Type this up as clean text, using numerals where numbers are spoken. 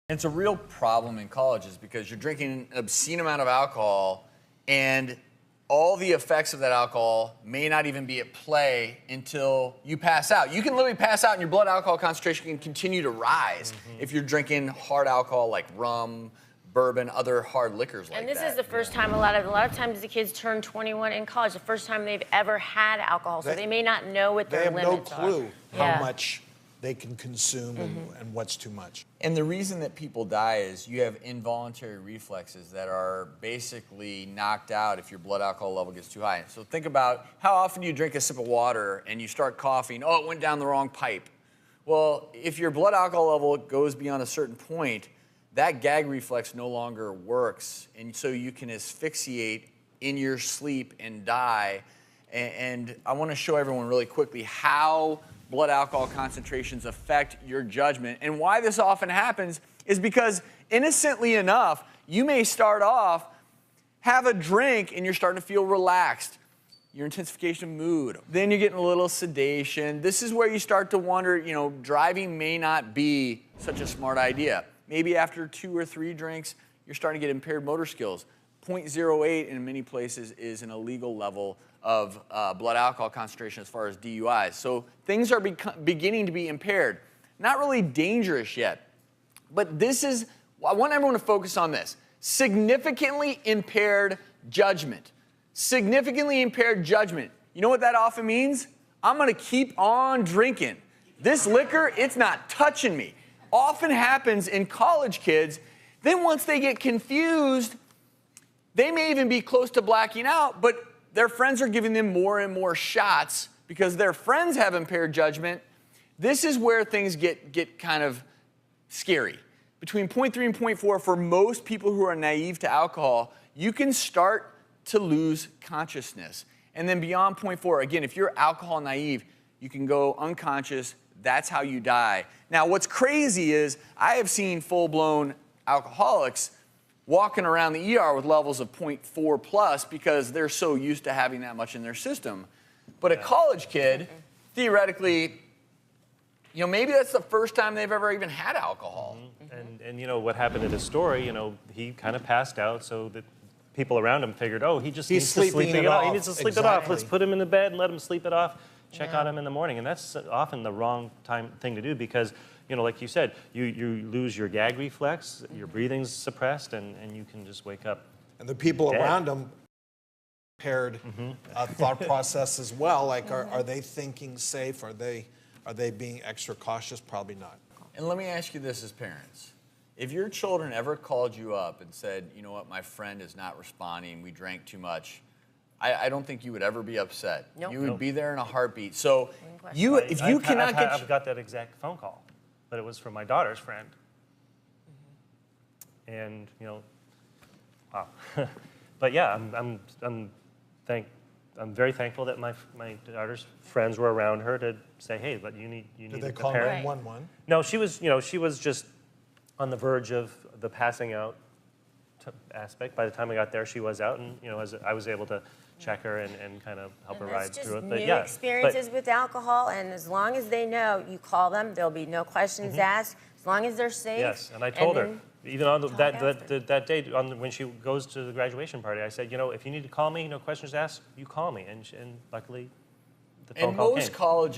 It's a real problem in colleges because you're drinking an obscene amount of alcohol and all the effects of that alcohol may not even be at play until you pass out. You can literally pass out and your blood alcohol concentration can continue to rise if you're drinking hard alcohol like rum, bourbon, other hard liquors like that. And this is the first time a lot of times the kids turn 21 in college, the first time they've ever had alcohol, so they may not know what their limits are. They have no clue how much they can consume and what's too much. And the reason that people die is you have involuntary reflexes that are basically knocked out if your blood alcohol level gets too high. So think about how often you drink a sip of water and you start coughing, oh, it went down the wrong pipe. Well, if your blood alcohol level goes beyond a certain point, that gag reflex no longer works, and so you can asphyxiate in your sleep and die. And I want to show everyone really quickly how blood alcohol concentrations affect your judgment. And why this often happens is because, innocently enough, you may start off, have a drink, and you're starting to feel relaxed. Your intensification of mood. Then you're getting a little sedation. This is where you start to wonder, driving may not be such a smart idea. Maybe after 2 or 3 drinks, you're starting to get impaired motor skills. 0.08 in many places is an illegal level of blood alcohol concentration as far as DUIs. So things are beginning to be impaired. Not really dangerous yet, but I want everyone to focus on this. Significantly impaired judgment. Significantly impaired judgment. You know what that often means? I'm gonna keep on drinking. This liquor, it's not touching me. Often happens in college kids. Then once they get confused, they may even be close to blacking out, but their friends are giving them more and more shots because their friends have impaired judgment. This is where things get kind of scary. Between 0.3 and 0.4, for most people who are naive to alcohol, you can start to lose consciousness. And then beyond 0.4, again, if you're alcohol naive, you can go unconscious. That's how you die. Now, what's crazy is I have seen full-blown alcoholics walking around the ER with levels of 0.4 plus because they're so used to having that much in their system. But a college kid, theoretically, maybe that's the first time they've ever even had alcohol. And what happened in his story, he kind of passed out, so that people around him figured, oh, he just needs to sleep it off. He needs to sleep it off. Let's put him in the bed and let him sleep it off. Check on him in the morning. And that's often the wrong thing to do because, like you said, you lose your gag reflex, your breathing's suppressed, and you can just wake up. And the people dead. around him impaired thought process as well. Like, are they thinking safe? Are they being extra cautious? Probably not. And let me ask you this as parents. If your children ever called you up and said, you know what, my friend is not responding, we drank too much, I don't think you would ever be upset. Nope. You would be there in a heartbeat. So I've got that exact phone call, but it was from my daughter's friend. And wow. But yeah, I'm very thankful that my daughter's friends were around her to say, hey, but you need Did they a call parent. 911? No, she was just on the verge of the passing out aspect. By the time I got there, she was out, and I was able to check her and kind of help her ride through it. But new experiences with alcohol, and as long as they know, you call them, there'll be no questions asked, as long as they're safe. Yes, and I told her, even on that day when she goes to the graduation party, I said, if you need to call me, no questions asked, you call me, and luckily the phone call came. And most colleges